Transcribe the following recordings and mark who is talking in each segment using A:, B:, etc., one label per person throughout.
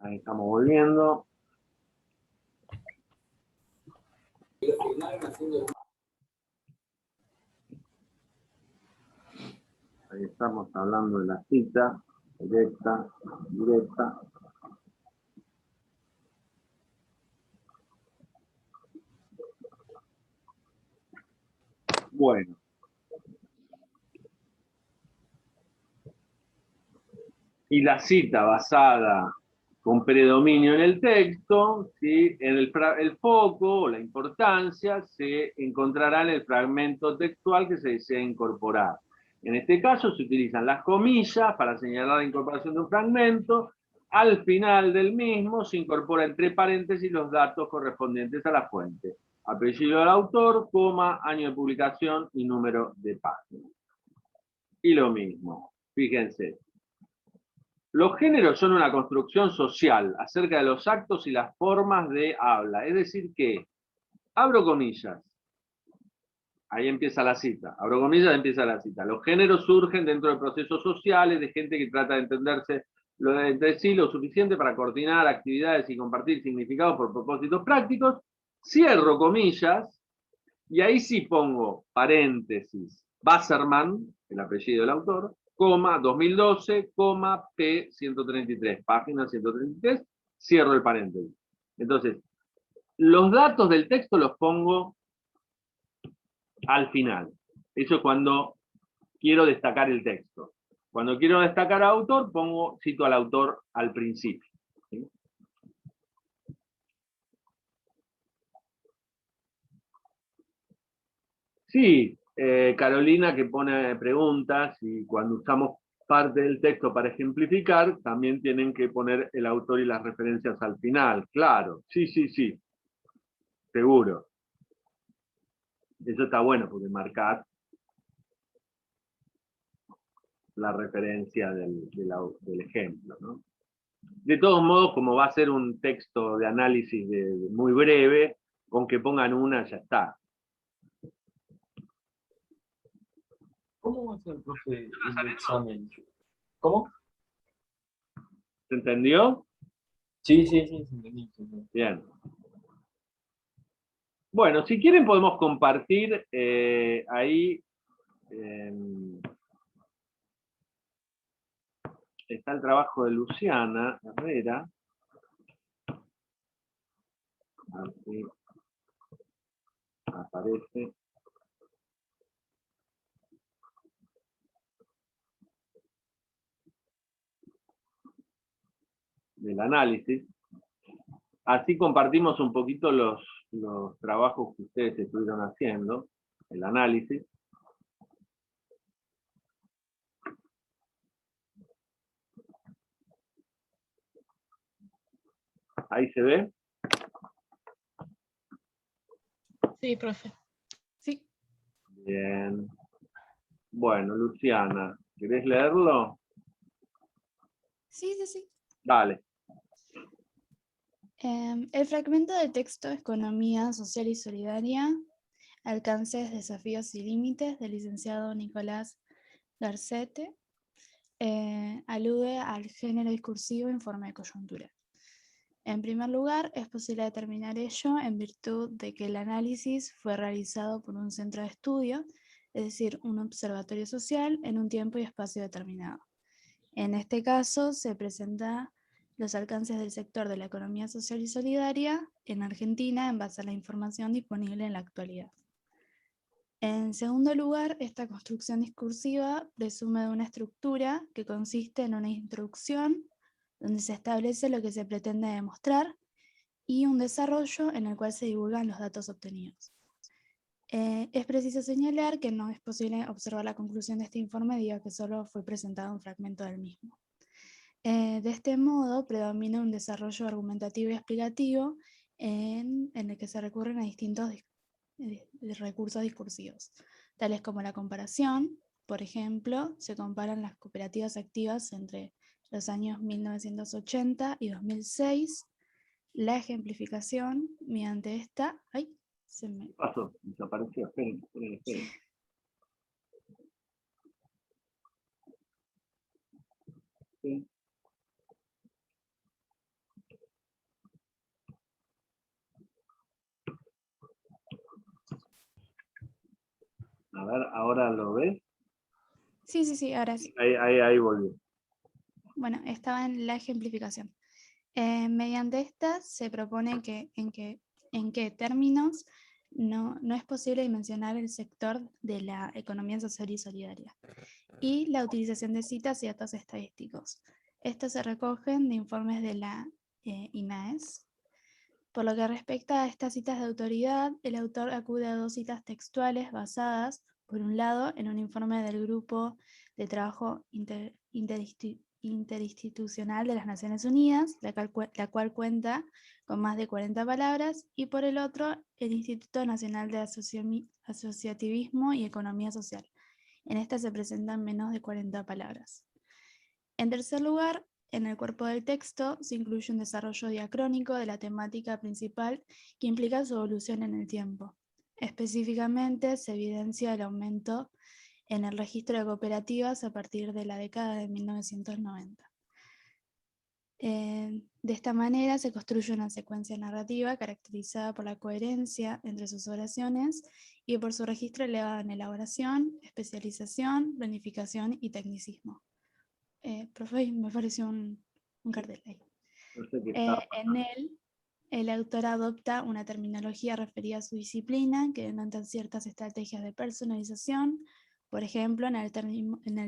A: Ahí estamos volviendo. Ahí estamos hablando de la cita directa, directa. Bueno. Y la cita basada con predominio en el texto, ¿sí? En el foco o la importancia se encontrará en el fragmento textual que se desea incorporar. En este caso se utilizan las comillas para señalar la incorporación de un fragmento. Al final del mismo se incorpora entre paréntesis los datos correspondientes a la fuente. Apellido del autor, coma, año de publicación y número de página. Y lo mismo, fíjense. Los géneros son una construcción social acerca de los actos y las formas de habla. Es decir que, abro comillas, ahí empieza la cita, abro comillas, empieza la cita. Los géneros surgen dentro de procesos sociales de gente que trata de entenderse entre sí lo suficiente para coordinar actividades y compartir significados por propósitos prácticos. Cierro comillas y ahí sí pongo paréntesis, Wasserman, el apellido del autor, coma, 2012, coma, P133, página 133, cierro el paréntesis. Entonces, los datos del texto los pongo al final. Eso es cuando quiero destacar el texto. Cuando quiero destacar al autor, cito al autor al principio. ¿Sí? Sí, Carolina que pone preguntas y cuando usamos parte del texto para ejemplificar, también tienen que poner el autor y las referencias al final. Claro, sí, seguro. Eso está bueno porque marcar la referencia del ejemplo, ¿no? De todos modos, como va a ser un texto de análisis muy breve, con que pongan una ya está.
B: ¿Cómo va a ser, profe, el examen? ¿Cómo?
A: ¿Se entendió?
B: Sí, entendí.
A: Bien. Bueno, si quieren podemos compartir ahí. Está el trabajo de Luciana Herrera. Así aparece. Del análisis. Así compartimos un poquito los trabajos que ustedes estuvieron haciendo, el análisis. ¿Ahí se ve?
C: Sí, profe. Sí.
A: Bien. Bueno, Luciana, ¿querés leerlo?
C: Sí.
A: Dale.
C: El fragmento del texto Economía Social y Solidaria, Alcances, Desafíos y Límites del licenciado Nicolás Garcete alude al género discursivo en forma de coyuntura. En primer lugar, es posible determinar ello en virtud de que el análisis fue realizado por un centro de estudio, es decir, un observatorio social en un tiempo y espacio determinado. En este caso, se presentan los alcances del sector de la economía social y solidaria en Argentina en base a la información disponible en la actualidad. En segundo lugar, esta construcción discursiva presume de una estructura que consiste en una introducción donde se establece lo que se pretende demostrar y un desarrollo en el cual se divulgan los datos obtenidos. Es preciso señalar que no es posible observar la conclusión de este informe debido a que solo fue presentado un fragmento del mismo. De este modo, predomina un desarrollo argumentativo y explicativo en el que se recurren a distintos recursos discursivos, tales como la comparación. Por ejemplo, se comparan las cooperativas activas entre los años 1980 y 2006, la ejemplificación mediante esta... ¡Ay! Se me...
A: ¿Qué pasó? Desapareció. Esperen. Sí.
C: Sí, ahora sí.
A: Ahí volvió.
C: Bueno, estaba en la ejemplificación. Mediante esta se propone que en qué términos no es posible dimensionar el sector de la economía social y solidaria, y la utilización de citas y datos estadísticos. Estos se recogen de informes de la INAES. Por lo que respecta a estas citas de autoridad, el autor acude a dos citas textuales basadas, por un lado, en un informe del Grupo de Trabajo Interinstitucional de las Naciones Unidas, la cual cuenta con más de 40 palabras, y por el otro, el Instituto Nacional de Asociativismo y Economía Social. En esta se presentan menos de 40 palabras. En tercer lugar, en el cuerpo del texto se incluye un desarrollo diacrónico de la temática principal que implica su evolución en el tiempo. Específicamente, se evidencia el aumento en el registro de cooperativas a partir de la década de 1990. De esta manera se construye una secuencia narrativa caracterizada por la coherencia entre sus oraciones y por su registro elevado en elaboración, especialización, planificación y tecnicismo. Profe, me pareció un cartel ahí.
A: No sé qué
C: En él, el autor adopta una terminología referida a su disciplina que denota ciertas estrategias de personalización. Por ejemplo, en el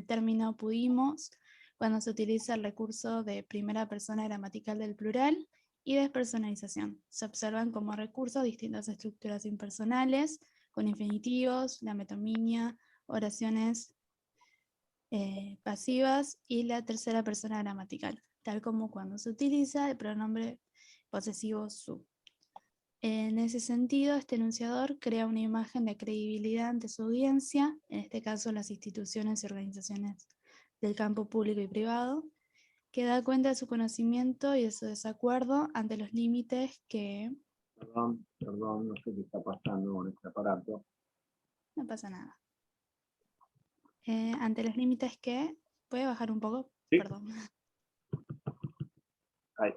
C: término pudimos, cuando se utiliza el recurso de primera persona gramatical del plural, y despersonalización. Se observan como recursos distintas estructuras impersonales, con infinitivos, la metonimia, oraciones pasivas y la tercera persona gramatical, tal como cuando se utiliza el pronombre posesivo su. En ese sentido, este enunciador crea una imagen de credibilidad ante su audiencia, en este caso las instituciones y organizaciones del campo público y privado, que da cuenta de su conocimiento y de su desacuerdo ante los límites que...
A: Perdón, no sé qué está pasando con este aparato.
C: No pasa nada. Ante los límites que... ¿Puede bajar un poco?
A: Sí.
C: Perdón.
A: Ahí.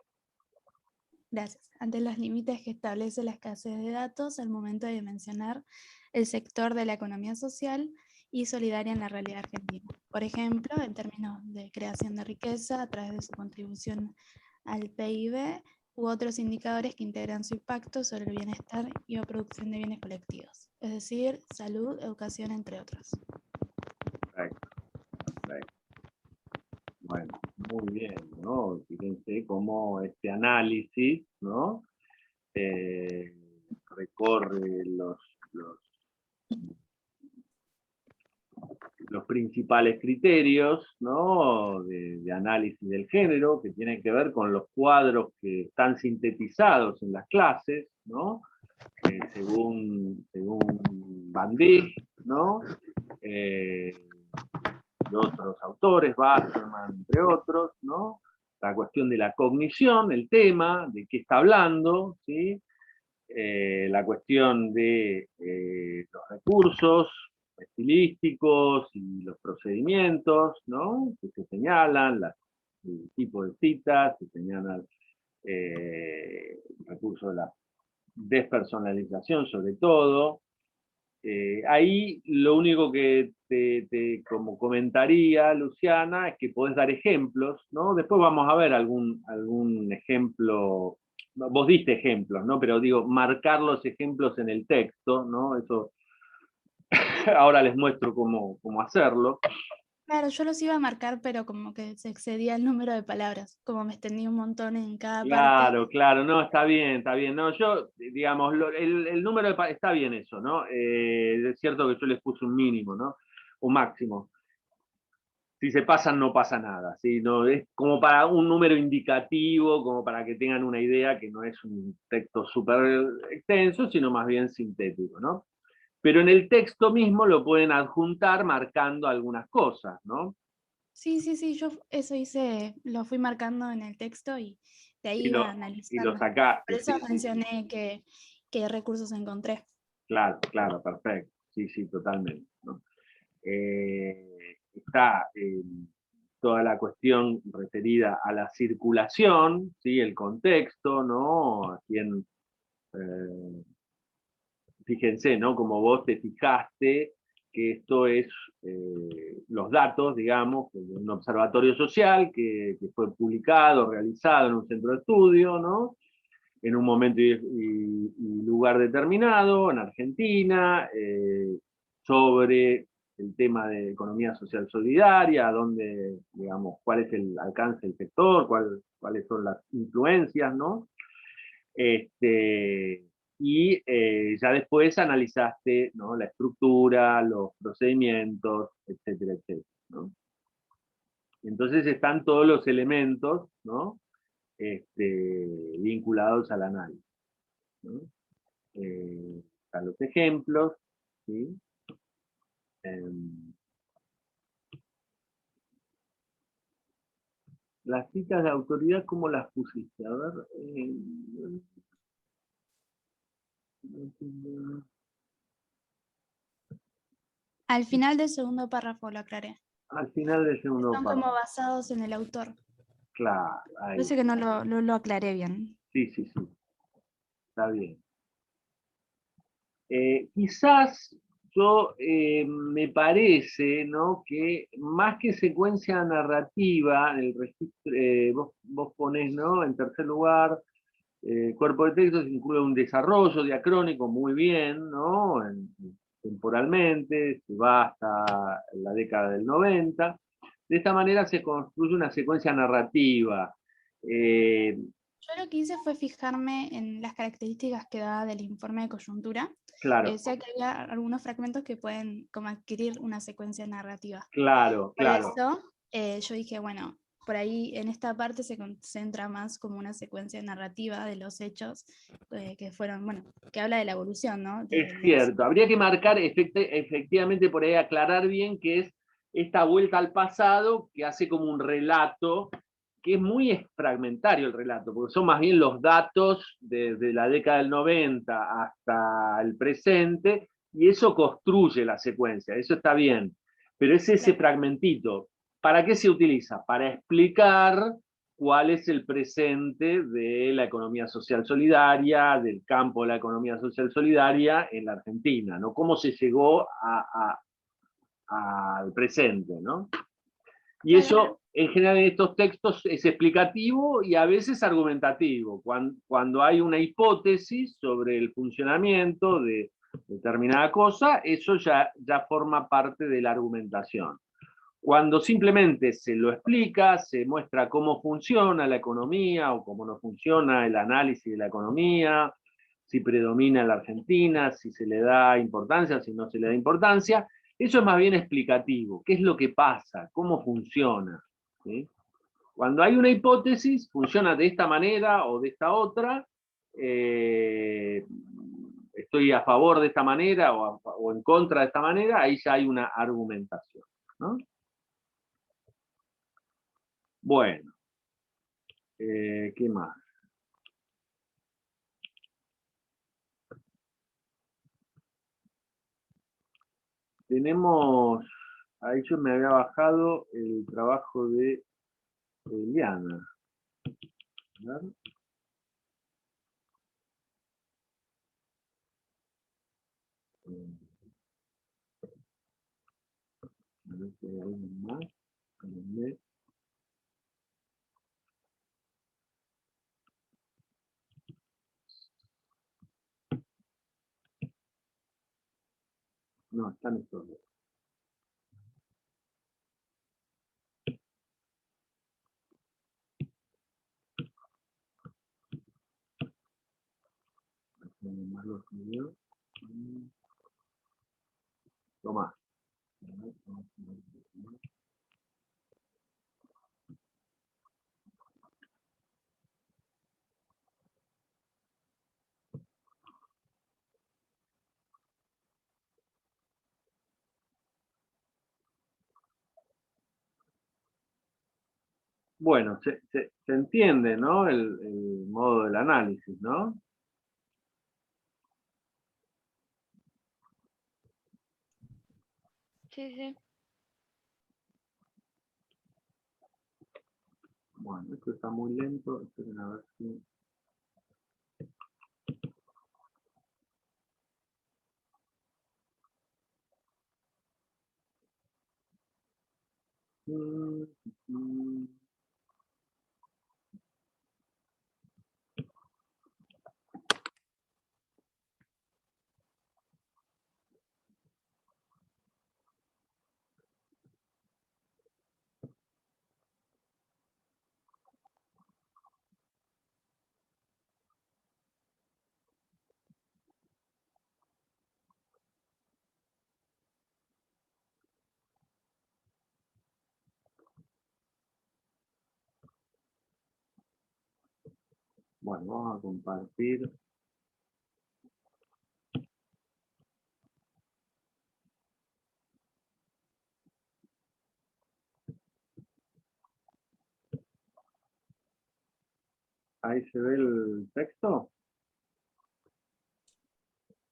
C: Gracias. Ante los límites que establece la escasez de datos al momento de dimensionar el sector de la economía social y solidaria en la realidad argentina. Por ejemplo, en términos de creación de riqueza a través de su contribución al PIB u otros indicadores que integran su impacto sobre el bienestar y la producción de bienes colectivos, es decir, salud, educación, entre otros.
A: Perfecto. Bueno, muy bien, ¿no? Fíjense cómo este análisis, ¿no? Recorre los principales criterios, ¿no? de análisis del género, que tienen que ver con los cuadros que están sintetizados en las clases, ¿no? Según Van Dijk, ¿no? De otros autores, Wasserman, entre otros, ¿no? La cuestión de la cognición, el tema, de qué está hablando, ¿sí? La cuestión de los recursos estilísticos y los procedimientos, ¿no? Que se señalan, el tipo de citas, se señalan el recurso de la despersonalización sobre todo. Ahí lo único que como comentaría, Luciana, es que podés dar ejemplos, ¿no? Después vamos a ver algún ejemplo, vos diste ejemplos, ¿no? Pero digo, marcar los ejemplos en el texto, ¿no? Eso ahora les muestro cómo hacerlo.
C: Claro, yo los iba a marcar, pero como que se excedía el número de palabras, como me extendí un montón en cada parte.
A: Claro, no, está bien, no, yo, digamos, el número está bien eso, ¿no? Es cierto que yo les puse un mínimo, ¿no? Un máximo. Si se pasan no pasa nada, ¿sí? No, es como para un número indicativo, como para que tengan una idea que no es un texto súper extenso, sino más bien sintético, ¿no? Pero en el texto mismo lo pueden adjuntar marcando algunas cosas, ¿no?
C: Sí, yo eso hice, lo fui marcando en el texto y de ahí
A: Y
C: iba
A: lo
C: analizando.
A: sacaste.
C: Por eso
A: Sí.
C: mencioné qué recursos encontré.
A: Claro, perfecto. Sí, totalmente, ¿no? Está toda la cuestión referida a la circulación, ¿sí? El contexto, ¿no? A quién, fíjense, ¿no? Como vos te fijaste que esto es los datos, digamos, de un observatorio social que fue publicado, realizado en un centro de estudio, ¿no? En un momento y lugar determinado, en Argentina, sobre el tema de economía social solidaria, dónde, digamos, cuál es el alcance del sector, cuáles son las influencias, ¿no? Y ya después analizaste, ¿no?, la estructura, los procedimientos, etcétera, etcétera, ¿no? Entonces están todos los elementos, ¿no?, vinculados al análisis, ¿no? Están los ejemplos, ¿sí? Las citas de autoridad, ¿cómo las pusiste? A ver.
C: Al final del segundo párrafo lo aclaré.
A: Al final del segundo
C: Son
A: párrafo.
C: como basados en el autor.
A: Claro, ahí.
C: Parece que no lo aclaré bien.
A: Sí, sí, sí. Está bien. Quizás yo me parece, ¿no?, que más que secuencia narrativa, en el registro, vos ponés, ¿no?, en tercer lugar, cuerpo de textos incluye un desarrollo diacrónico muy bien, ¿no?, temporalmente, se va hasta la década del 90. De esta manera se construye una secuencia narrativa.
C: Yo lo que hice fue fijarme en las características que daba del informe de coyuntura.
A: Claro,
C: Decía que había algunos fragmentos que pueden como adquirir una secuencia narrativa.
A: claro,
C: Por
A: claro.
C: eso yo dije, bueno, por ahí en esta parte se concentra más como una secuencia narrativa de los hechos que fueron, bueno, que habla de la evolución, ¿no?
A: Es cierto, habría que marcar efectivamente por ahí, aclarar bien que es esta vuelta al pasado que hace como un relato, que es muy fragmentario el relato, porque son más bien los datos desde la década del 90 hasta el presente, y eso construye la secuencia, eso está bien, pero es ese fragmentito. ¿Para qué se utiliza? Para explicar cuál es el presente de la economía social solidaria, del campo de la economía social solidaria en la Argentina, ¿no? Cómo se llegó al presente, ¿no? Y eso, en general, en estos textos es explicativo y a veces argumentativo. Cuando hay una hipótesis sobre el funcionamiento de determinada cosa, eso ya forma parte de la argumentación. Cuando simplemente se lo explica, se muestra cómo funciona la economía o cómo no funciona el análisis de la economía, si predomina en la Argentina, si se le da importancia, si no se le da importancia, eso es más bien explicativo. ¿Qué es lo que pasa? ¿Cómo funciona? ¿Sí? Cuando hay una hipótesis, funciona de esta manera o de esta otra, estoy a favor de esta manera o en contra de esta manera, ahí ya hay una argumentación, ¿no? Bueno, ¿qué más? Tenemos, ahí yo me había bajado el trabajo de Eliana. A ver. A ver si hay alguien más. No, están estos dos. Tomás. Bueno, se entiende, ¿no? El modo del análisis, ¿no?
D: Sí, sí.
A: Bueno, esto está muy lento. Esperen a ver si... Mm, Bueno, vamos a compartir. Ahí se ve el texto.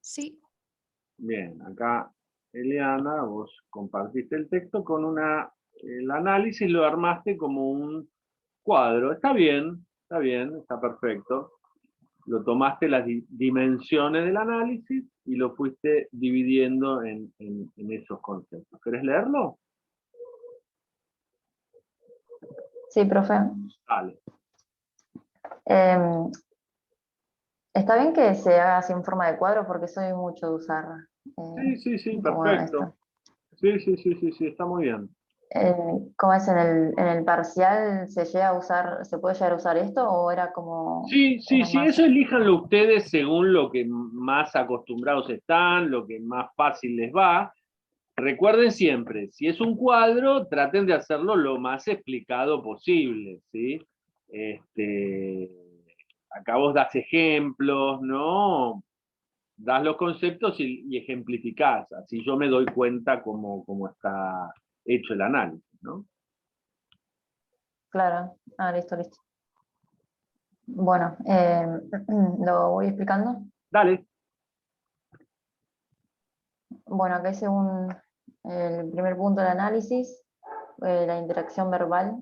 C: Sí,
A: Bien, acá Eliana, vos compartiste el texto con el análisis lo armaste como un cuadro. Está bien, está perfecto. Lo tomaste las dimensiones del análisis y lo fuiste dividiendo en esos conceptos. ¿Querés leerlo?
D: Sí, profe.
A: Dale.
D: Em, Está bien que se haga así en forma de cuadro porque soy mucho de usar
A: Sí,
D: como
A: perfecto.
D: esto.
A: Sí, está muy bien.
D: ¿Cómo es en el parcial se llega a usar, se puede llegar a usar esto o era como era
A: Sí,
D: más?
A: eso elíjanlo ustedes según lo que más acostumbrados están, lo que más fácil les va. Recuerden siempre, si es un cuadro, traten de hacerlo lo más explicado posible, ¿sí? Acá vos das ejemplos, ¿no? Das los conceptos y ejemplificás, así yo me doy cuenta cómo está hecho el análisis, ¿no?
D: Claro. Ah, listo, listo. Bueno, lo voy explicando.
A: Dale.
D: Bueno, acá hice el primer punto del análisis, la interacción verbal,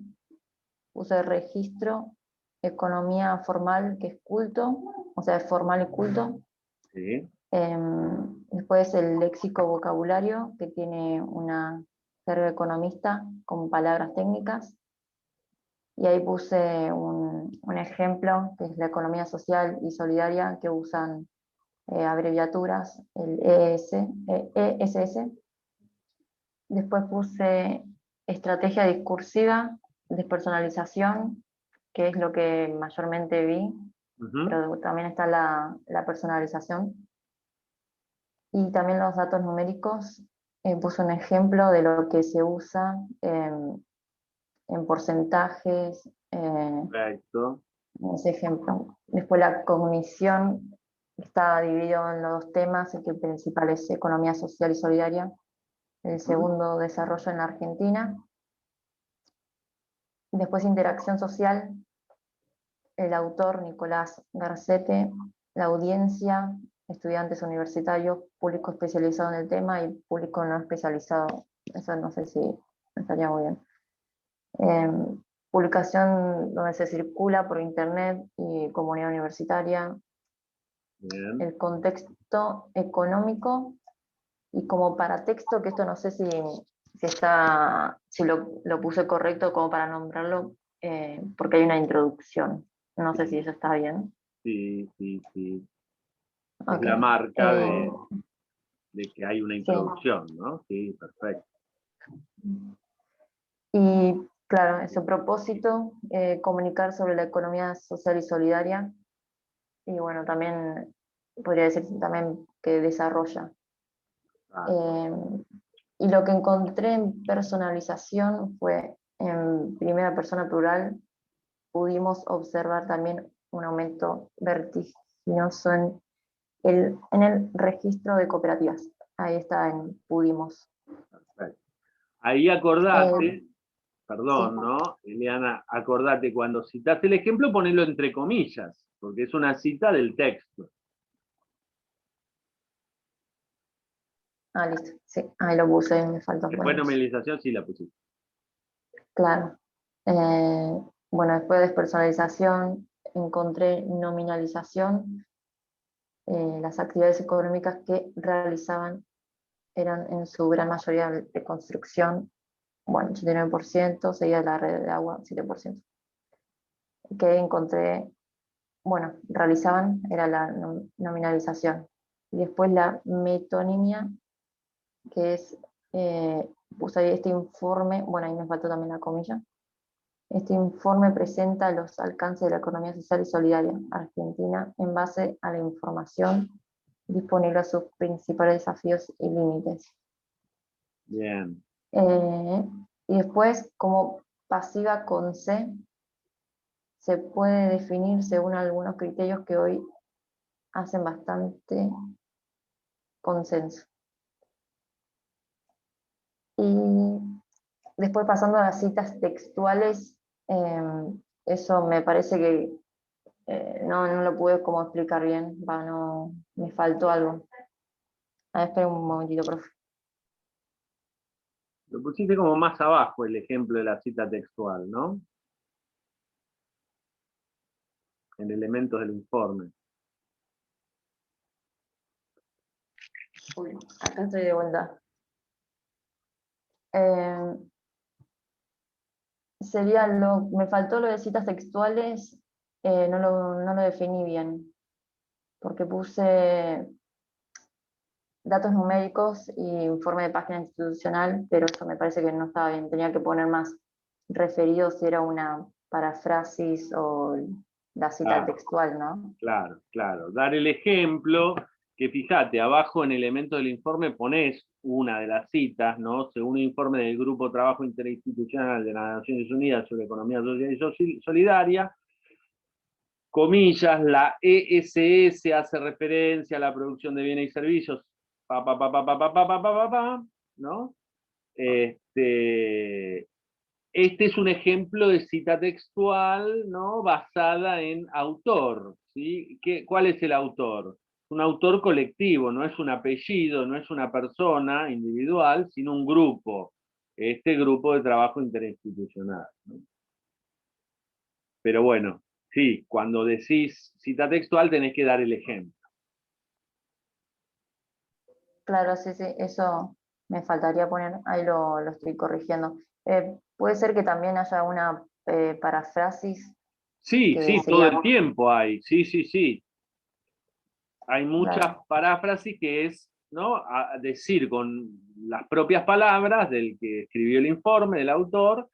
D: uso de registro, economía formal, que es culto, o sea, es formal y culto.
A: Sí.
D: Después el léxico vocabulario, que tiene una jerga economista con palabras técnicas. Y ahí puse un ejemplo, que es la economía social y solidaria, que usan abreviaturas, el ESS. Después puse estrategia discursiva, despersonalización, que es lo que mayormente vi, pero también está la personalización. Y también los datos numéricos, puse un ejemplo de lo que se usa en porcentajes,
A: Perfecto.
D: ese ejemplo. Después la cognición está dividido en los dos temas, el que principal es economía social y solidaria, el segundo desarrollo en la Argentina. Después interacción social, el autor Nicolás Garcete, la audiencia, estudiantes universitarios, público especializado en el tema y público no especializado. Eso no sé si estaría muy bien. Publicación donde se circula por internet y comunidad universitaria.
A: Bien.
D: El contexto económico y como paratexto, que esto no sé si lo puse correcto como para nombrarlo, porque hay una introducción. No sé si eso está bien.
A: Sí. Es
D: Ok.
A: la marca de que hay una
D: Sí.
A: introducción, ¿no? Sí, perfecto.
D: Y claro, ese propósito, comunicar sobre la economía social y solidaria. Y bueno, también podría decir también que desarrolla. Y lo que encontré en personalización fue en primera persona plural, pudimos observar también un aumento vertiginoso en el registro de cooperativas. Ahí está en pudimos.
A: Perfecto. Ahí acordate,
D: Sí.
A: perdón, ¿no? Eliana, acordate, cuando citaste el ejemplo, ponelo entre comillas, porque es una cita del texto.
D: Ah, listo. Sí, ahí lo puse, me faltó
A: Después
D: poner.
A: nominalización sí la pusiste.
D: Claro. Bueno, después de despersonalización, encontré nominalización. Las actividades económicas que realizaban eran en su gran mayoría de construcción, bueno, 89%, seguida la red de agua, 7%. Que encontré, bueno, realizaban, era la nominalización. Y después la metonimia, que es, puse ahí este informe, bueno, ahí me faltó también la comilla. Este informe presenta los alcances de la economía social y solidaria argentina en base a la información disponible a sus principales desafíos y límites.
A: Bien.
D: Y después, como pasiva con C, se puede definir según algunos criterios que hoy hacen bastante consenso. Y después pasando a las citas textuales, eso me parece que no lo pude como explicar bien, no, me faltó algo. A ver, espera un momentito, profe.
A: Lo pusiste como más abajo el ejemplo de la cita textual, ¿no? En elementos del informe.
D: Uy, acá estoy de vuelta. Me faltó lo de citas textuales, no lo definí bien, porque puse datos numéricos y informe de página institucional, pero eso me parece que no estaba bien, tenía que poner más referido si era una parafrasis o la cita textual, ¿no?
A: Claro, claro. Dar el ejemplo, que fíjate, abajo en elementos del informe ponés una de las citas, ¿no? Según un informe del Grupo de Trabajo Interinstitucional de las Naciones Unidas sobre Economía Social y Solidaria, comillas, la ESS hace referencia a la producción de bienes y servicios, ¿no? Este es un ejemplo de cita textual, ¿no? Basada en autor, ¿sí? ¿Cuál es el autor? Un autor colectivo, no es un apellido, no es una persona individual, sino un grupo. Este grupo de trabajo interinstitucional, ¿no? Pero bueno, sí, cuando decís cita textual tenés que dar el ejemplo.
D: Claro, sí, eso me faltaría poner, ahí lo estoy corrigiendo. Puede ser que también haya una parafrasis.
A: Sí,
D: Que
A: sí, todo
D: sería,
A: el tiempo hay, sí, sí, sí. Hay muchas
D: claro,
A: paráfrasis que es, ¿no? A decir con las propias palabras del que escribió el informe, del autor,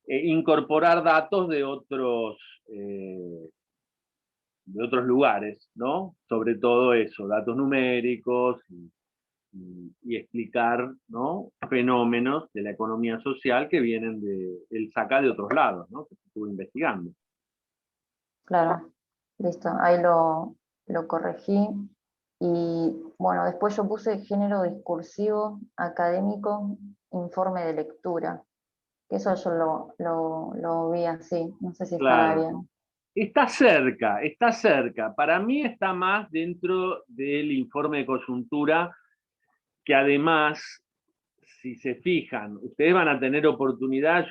A: incorporar datos de otros lugares, ¿no? Sobre todo eso, datos numéricos y explicar, ¿no? Fenómenos de la economía social que vienen del saca de otros lados, ¿no? Que se estuvo investigando.
D: claro, listo, ahí lo corregí. Y bueno, después yo puse género discursivo, académico, informe de lectura. Que eso yo lo vi así, no sé si estará
A: Claro.
D: bien.
A: Está cerca, está cerca. Para mí está más dentro del informe de coyuntura, que además, si se fijan, ustedes van a tener oportunidad,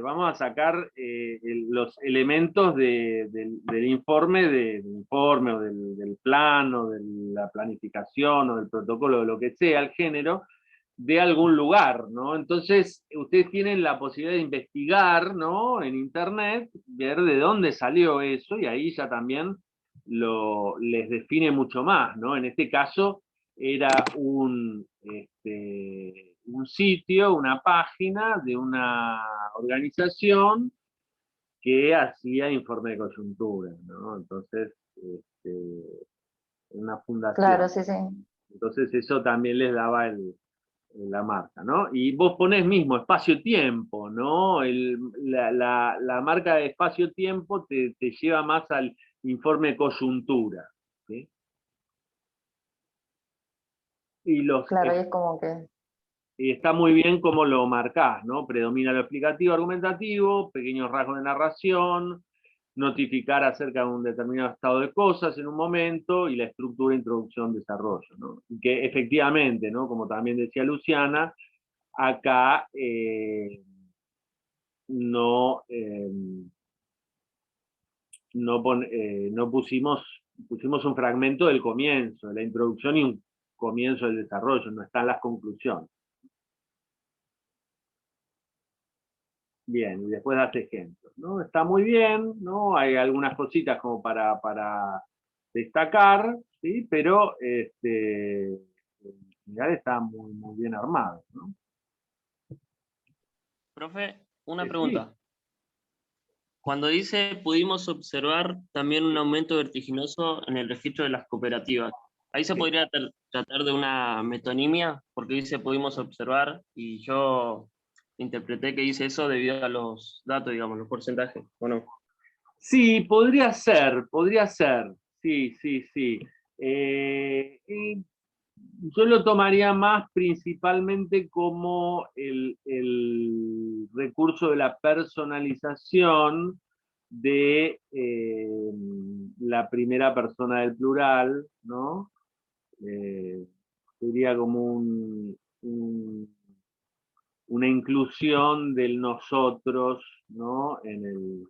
A: vamos a sacar los elementos del informe, o del plan, o de la planificación, o del protocolo, de lo que sea, el género, de algún lugar, ¿no? Entonces, ustedes tienen la posibilidad de investigar, ¿no? En internet, ver de dónde salió eso, y ahí ya también les define mucho más, ¿no? En este caso, era un sitio, una página de una organización que hacía informe de coyuntura, ¿no? Entonces, una
D: Claro,
A: fundación.
D: sí, sí.
A: Entonces, eso también les daba la marca, ¿no? Y vos ponés mismo espacio-tiempo, ¿no? La marca de espacio-tiempo te lleva más al informe de coyuntura, ¿sí? Y,
D: Claro, ahí es como que,
A: y está muy bien cómo lo marcás, ¿no? Predomina lo explicativo, argumentativo, pequeños rasgos de narración, notificar acerca de un determinado estado de cosas en un momento, y la estructura, introducción, desarrollo, ¿no? Y que efectivamente, ¿no? Como también decía Luciana, acá no, no pusimos un fragmento del comienzo, de la introducción, y un comienzo del desarrollo, no están las conclusiones. Bien, y después das ejemplos, ¿no? Está muy bien, ¿no? Hay algunas cositas como para destacar, ¿sí? Pero en general está muy, muy bien armado, ¿no?
E: Profe, una
A: Sí.
E: pregunta. Cuando dice pudimos observar también un aumento vertiginoso en el registro de las cooperativas, ahí se
A: Sí.
E: podría tratar de una metonimia, porque dice pudimos observar y yo interpreté que dice eso debido a los datos, digamos, los porcentajes, ¿o no?
A: Sí, podría ser. Sí, sí, sí. Y yo lo tomaría más principalmente como el recurso de la personalización de la primera persona del plural, ¿no? Sería como una inclusión del nosotros, ¿no? En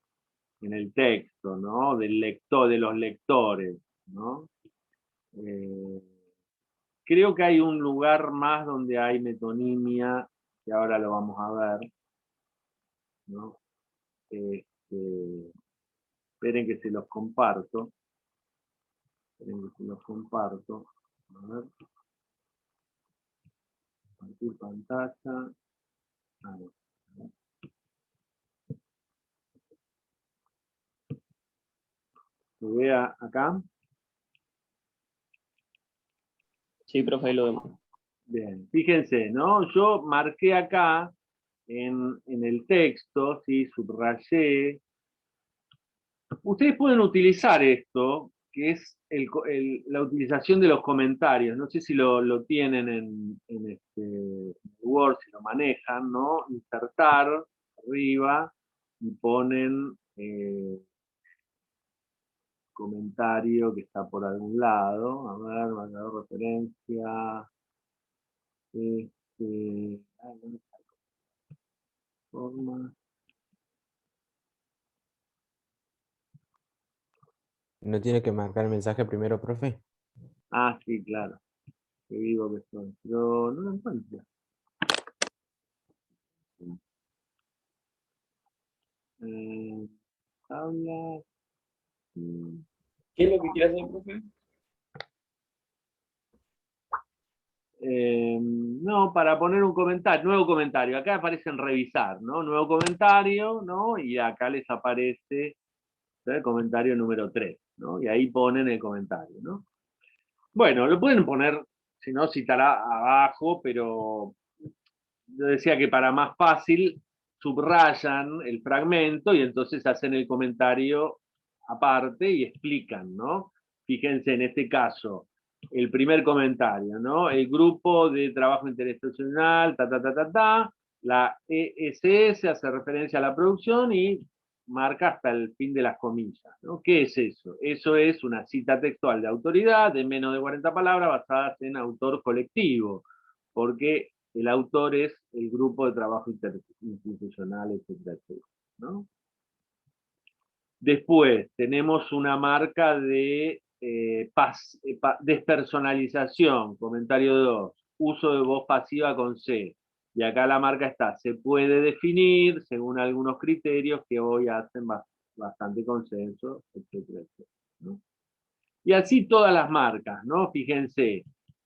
A: el texto, ¿no? Del lector, de los lectores, ¿no? Eh, Creo que hay un lugar más donde hay metonimia, que ahora lo vamos a ver, ¿no? Esperen que se los comparto. Esperen que se los comparto. A ver. Compartir pantalla. A ver. ¿Se ve acá?
E: Sí, profe, ahí lo vemos.
A: Bien, fíjense, ¿no? Yo marqué acá en el texto, ¿sí? Subrayé. Ustedes pueden utilizar esto, que es la utilización de los comentarios. No sé si lo tienen en Word, si lo manejan, ¿no? Insertar arriba y ponen comentario que está por algún lado. A ver, marcador referencia. ¿Dónde está la forma?
F: ¿No tiene que marcar el mensaje primero, profe?
A: Ah, sí, claro. Qué vivo que soy. Pero no lo encuentro. Tabla.
B: ¿Qué es lo que quiere hacer, profe?
A: No, para poner un comentario, nuevo comentario. Acá aparece en revisar, ¿no? Nuevo comentario, ¿no? Y acá les aparece el comentario número 3, ¿no? Y ahí ponen el comentario, ¿no? Bueno, lo pueden poner, si no, citará abajo, pero yo decía que para más fácil subrayan el fragmento y entonces hacen el comentario aparte y explican, ¿no? Fíjense en este caso, el primer comentario, ¿no? El grupo de trabajo interinstitucional, la ESS hace referencia a la producción y marca hasta el fin de las comillas, ¿no? ¿Qué es eso? Eso es una cita textual de autoridad de menos de 40 palabras basadas en autor colectivo, porque el autor es el grupo de trabajo interinstitucional, etcétera, etcétera, ¿no? Después tenemos una marca de despersonalización, comentario 2, uso de voz pasiva con C. Y acá la marca está, se puede definir según algunos criterios que hoy hacen bastante consenso, etcétera, etcétera, ¿no? Y así todas las marcas, ¿no? Fíjense,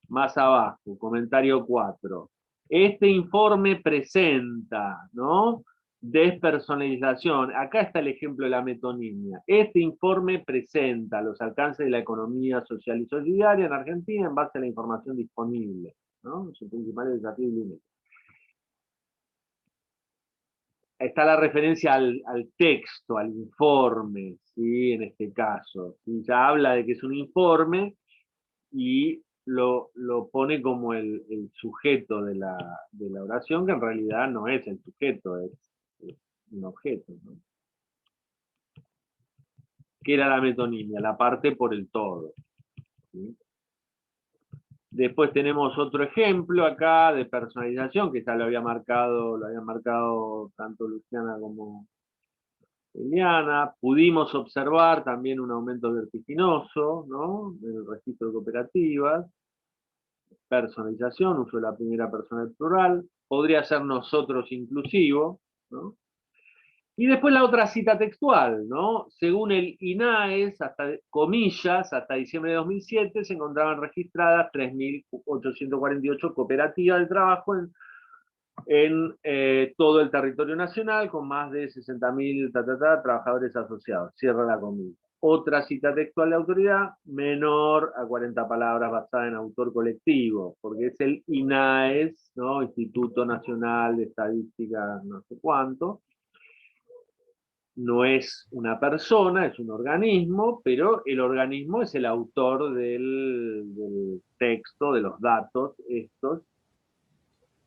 A: más abajo, comentario 4. Este informe presenta, ¿no? Despersonalización. Acá está el ejemplo de la metonimia. Este informe presenta los alcances de la economía social y solidaria en Argentina en base a la información disponible, ¿no? Sus principales desafíos y límites. Está la referencia al texto, al informe, ¿sí? En este caso. ¿Sí? Ya habla de que es un informe y lo pone como el sujeto de la oración, que en realidad no es el sujeto, es un objeto, ¿no? ¿Qué era la metonimia? La parte por el todo, ¿sí? Después tenemos otro ejemplo acá de personalización, que ya lo habían marcado tanto Luciana como Eliana. Pudimos observar también un aumento vertiginoso, ¿no? En el registro de cooperativas. Personalización, uso de la primera persona del plural. Podría ser nosotros inclusivo, ¿no? Y después la otra cita textual, ¿no? Según el INAES, hasta diciembre de 2007, se encontraban registradas 3.848 cooperativas de trabajo en todo el territorio nacional, con más de 60.000 trabajadores asociados. Cierra la comilla. Otra cita textual de autoridad, menor a 40 palabras, basada en autor colectivo, porque es el INAES, ¿no? Instituto Nacional de Estadística, no sé cuánto. No es una persona, es un organismo, pero el organismo es el autor del texto, de los datos estos,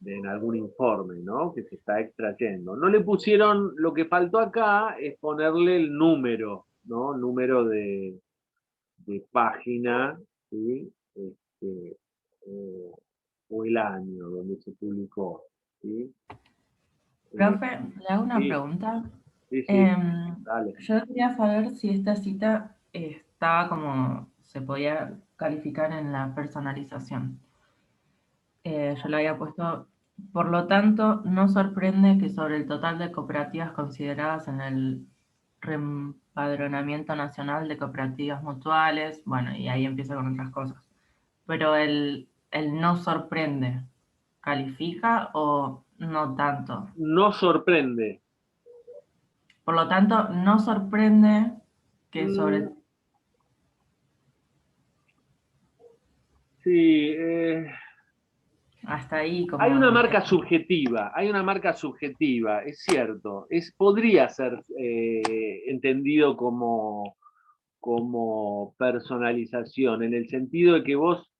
A: en algún informe, ¿no? Que se está extrayendo. No le pusieron, lo que faltó acá es ponerle el número, ¿no? Número de página, ¿sí? O el año donde se publicó, ¿sí?
G: Profe, le hago una
A: Sí.
G: pregunta.
A: Sí, dale.
G: Yo quería saber si esta cita estaba como se podía calificar en la personalización. Yo le había puesto, por lo tanto, no sorprende que sobre el total de cooperativas consideradas en el reempadronamiento nacional de cooperativas mutuales, bueno, y ahí empieza con otras cosas. Pero el no sorprende, ¿califica o no tanto?
A: No sorprende.
G: Por lo tanto, no sorprende que sobre...
A: Sí,
G: Hasta ahí como...
A: hay una marca subjetiva, es cierto. Podría ser entendido como personalización, en el sentido de que vos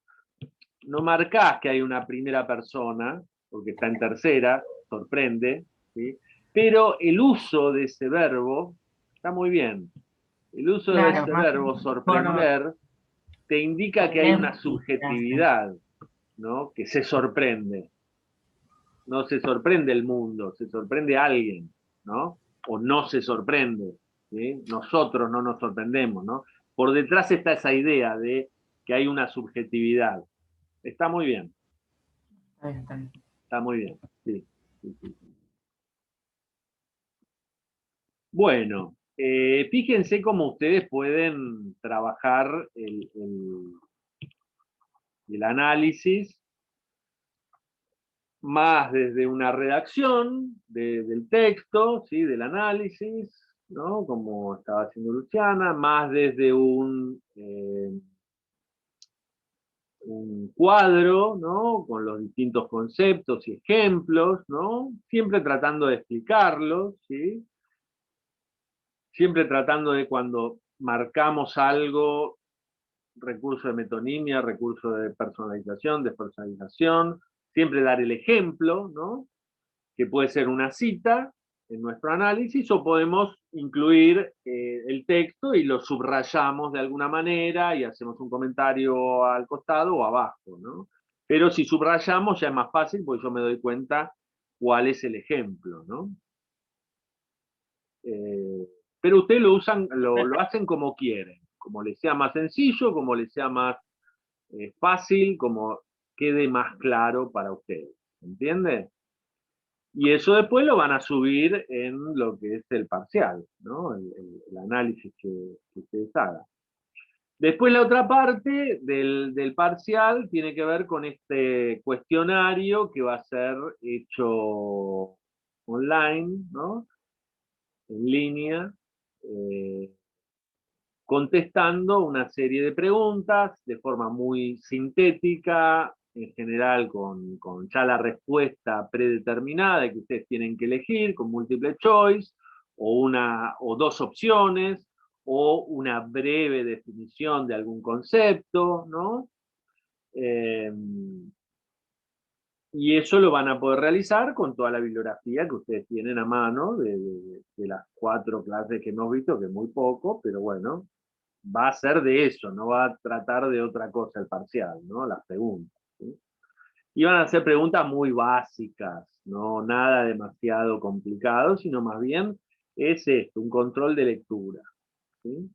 A: no marcás que hay una primera persona, porque está en tercera, sorprende, ¿sí? Pero el uso de ese verbo está muy bien. El uso de
G: Claro,
A: ese
G: más
A: verbo, sorprender, te indica que hay una subjetividad, ¿no? Que se sorprende. No se sorprende el mundo, se sorprende alguien, ¿no? O no se sorprende, ¿sí? Nosotros no nos sorprendemos, ¿no? Por detrás está esa idea de que hay una subjetividad. Está muy bien.
G: Está bien.
A: Está muy bien, sí. Bueno, fíjense cómo ustedes pueden trabajar el análisis más desde una redacción del texto, ¿sí? Del análisis, ¿no? Como estaba haciendo Luciana, más desde un cuadro, ¿no? Con los distintos conceptos y ejemplos, ¿no? Siempre tratando de explicarlos, ¿sí? Siempre tratando de, cuando marcamos algo, recurso de metonimia, recurso de personalización, despersonalización, siempre dar el ejemplo, ¿no? Que puede ser una cita en nuestro análisis, o podemos incluir el texto y lo subrayamos de alguna manera y hacemos un comentario al costado o abajo, ¿no? Pero si subrayamos ya es más fácil, porque yo me doy cuenta cuál es el ejemplo, ¿no? Pero ustedes lo hacen como quieren, como les sea más sencillo, como les sea más fácil, como quede más claro para ustedes. ¿Entiende? Y eso después lo van a subir en lo que es el parcial, ¿no? El análisis que ustedes hagan. Después la otra parte del parcial tiene que ver con este cuestionario que va a ser hecho online, ¿no? En línea, contestando una serie de preguntas de forma muy sintética, en general con ya la respuesta predeterminada que ustedes tienen que elegir, con múltiple choice, o dos opciones, o una breve definición de algún concepto, ¿no? Y eso lo van a poder realizar con toda la bibliografía que ustedes tienen a mano de las 4 clases que hemos visto, que es muy poco, pero bueno, va a ser de eso, no va a tratar de otra cosa el parcial, ¿no? Las preguntas, ¿sí? Y van a ser preguntas muy básicas, no nada demasiado complicado, sino más bien es esto, un control de lectura, ¿sí?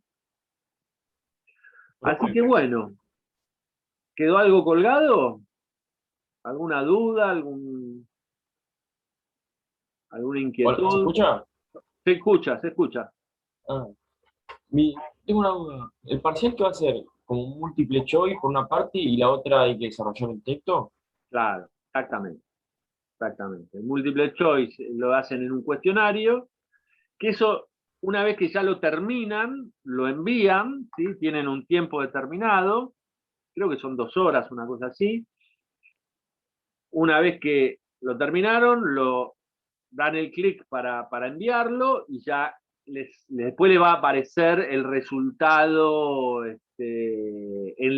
A: Así que bueno, ¿quedó algo colgado? ¿Alguna duda? ¿Alguna
B: Hola, ¿se
A: inquietud?
B: escucha?
A: Se escucha, se escucha.
B: Ah, tengo una duda. ¿El parcial que va a ser como un múltiple choice por una parte y la otra hay que desarrollar el texto?
A: Claro, exactamente. Exactamente. El multiple choice lo hacen en un cuestionario, que eso, una vez que ya lo terminan, lo envían, ¿sí? Tienen un tiempo determinado, creo que son 2 horas, una cosa así. Una vez que lo terminaron, lo dan el clic para enviarlo y ya después le va a aparecer el resultado en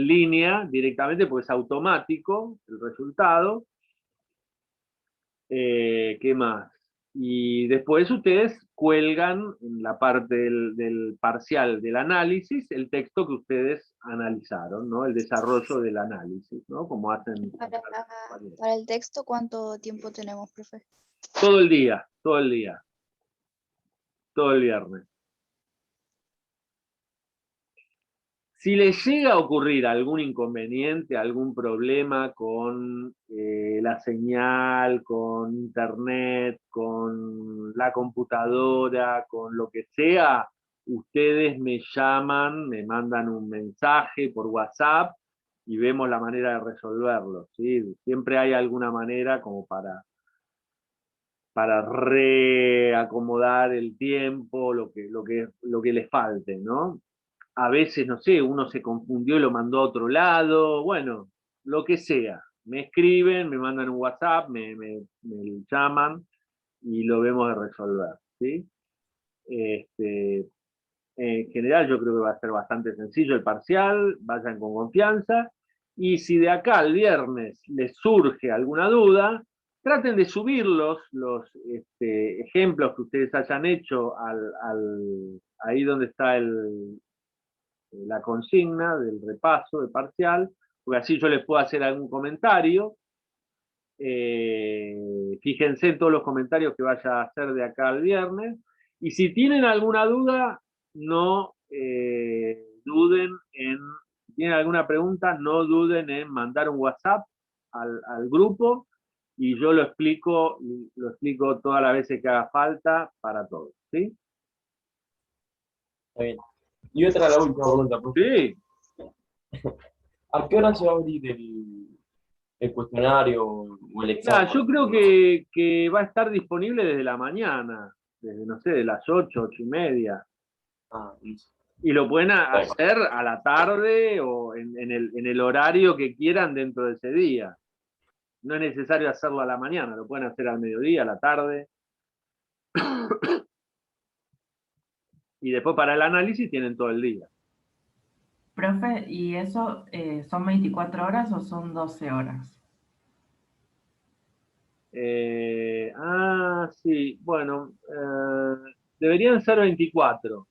A: línea directamente, porque es automático el resultado. ¿Qué más? Y después ustedes cuelgan en la parte del parcial del análisis el texto que ustedes analizaron, ¿no? El desarrollo del análisis, ¿no? Como hacen
C: Para el texto, ¿cuánto tiempo tenemos, profe?
A: todo el día, todo el día, todo el viernes. Si les llega a ocurrir algún inconveniente, algún problema con la señal, con internet, con la computadora, con lo que sea, ustedes me llaman, me mandan un mensaje por WhatsApp y vemos la manera de resolverlo, ¿sí? Siempre hay alguna manera como para reacomodar el tiempo, lo que les falte, ¿no? A veces, no sé, uno se confundió y lo mandó a otro lado, bueno, lo que sea. Me escriben, me mandan un WhatsApp, me llaman y lo vemos de resolver, ¿sí? En general yo creo que va a ser bastante sencillo el parcial, vayan con confianza, y si de acá al viernes les surge alguna duda, traten de subir los ejemplos que ustedes hayan hecho ahí donde está la consigna del repaso de parcial, porque así yo les puedo hacer algún comentario. Fíjense en todos los comentarios que vaya a hacer de acá al viernes. Y si tienen alguna duda, no duden si tienen alguna pregunta, no duden en mandar un WhatsApp al grupo y yo lo explico todas las veces que haga falta para todos. ¿Sí?
B: Está bien. Y otra, la última pregunta, profe.
A: Sí.
B: ¿A qué hora se va a abrir el cuestionario o el examen?
A: Yo creo que va a estar disponible desde la mañana, desde, no sé, de las 8, 8:30.
B: Ah, listo.
A: Y lo pueden hacer a la tarde o en el horario que quieran dentro de ese día. No es necesario hacerlo a la mañana, lo pueden hacer al mediodía, a la tarde. Y después para el análisis tienen todo el día.
G: Profe, ¿y eso son 24 horas o son 12 horas?
A: Sí, bueno, deberían ser 24.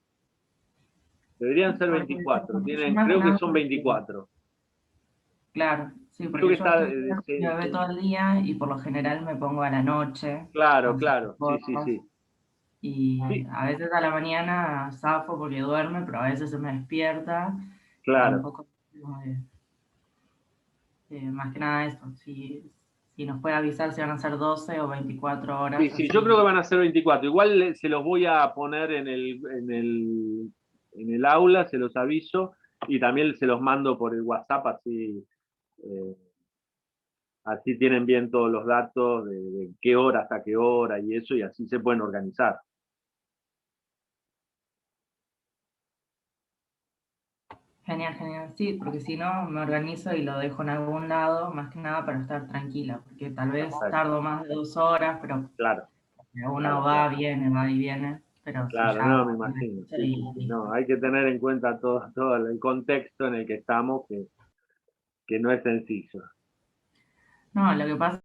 A: Deberían ser
G: Porque
A: 24.
G: yo más que
A: Creo que
G: nada
A: son 24.
G: claro, sí,
A: Creo
G: porque
A: que
G: yo
A: está.
G: estudio bebé todo el día y por lo general me pongo a la noche a
A: Claro,
G: hacer
A: claro. Sí, sí,
G: cosas.
A: sí.
G: Y
A: Sí,
G: a veces a la mañana zafo porque duerme, pero a veces se me despierta y un
A: claro.
G: poco más que nada eso. Si nos puede avisar si van a ser 12 o 24
A: Sí,
G: horas,
A: sí, yo
G: así.
A: creo que van a ser 24. Igual se los voy a poner en el aula, se los aviso, y también se los mando por el WhatsApp, eh, así tienen bien todos los datos de qué hora hasta qué hora y eso, y así se pueden organizar.
G: Genial, genial. Sí, porque si no me organizo y lo dejo en algún lado, más que nada para estar tranquila, porque tal vez
A: Perfecto.
G: tardo más de 2 horas, pero
A: Claro,
G: uno
A: claro,
G: va,
A: claro.
G: viene, va y viene, pero si
A: Claro,
G: ya
A: no, me imagino. Sí,
G: y
A: sí, sí.
G: listo.
A: No, hay que tener en cuenta todo el contexto en el que estamos, que no es sencillo.
G: No, lo que pasa